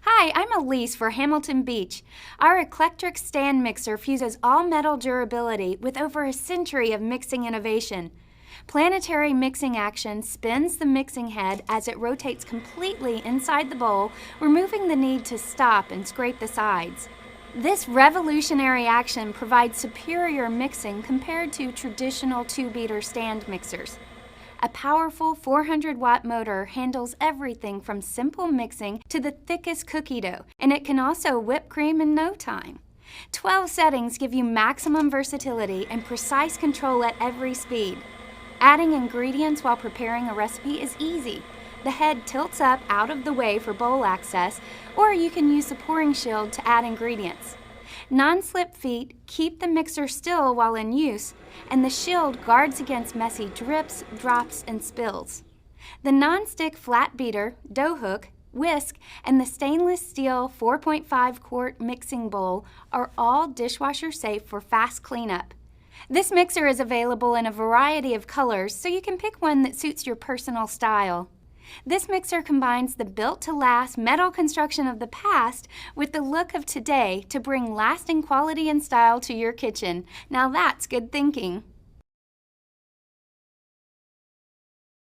Hi, I'm Elise for Hamilton Beach. Our Eclectrics stand mixer fuses all-metal durability with over a century of mixing innovation. Planetary mixing action spins the mixing head as it rotates completely inside the bowl, removing the need to stop and scrape the sides. This revolutionary action provides superior mixing compared to traditional 2-beater stand mixers. A powerful 400-watt motor handles everything from simple mixing to the thickest cookie dough, and it can also whip cream in no time. 12 settings give you maximum versatility and precise control at every speed. Adding ingredients while preparing a recipe is easy. The head tilts up out of the way for bowl access, or you can use the pouring shield to add ingredients. Non-slip feet keep the mixer still while in use, and the shield guards against messy drips, drops, and spills. The non-stick flat beater, dough hook, whisk, and the stainless steel 4.5 quart mixing bowl are all dishwasher safe for fast cleanup. This mixer is available in a variety of colors, so you can pick one that suits your personal style. This mixer combines the built-to-last metal construction of the past with the look of today to bring lasting quality and style to your kitchen. Now that's good thinking.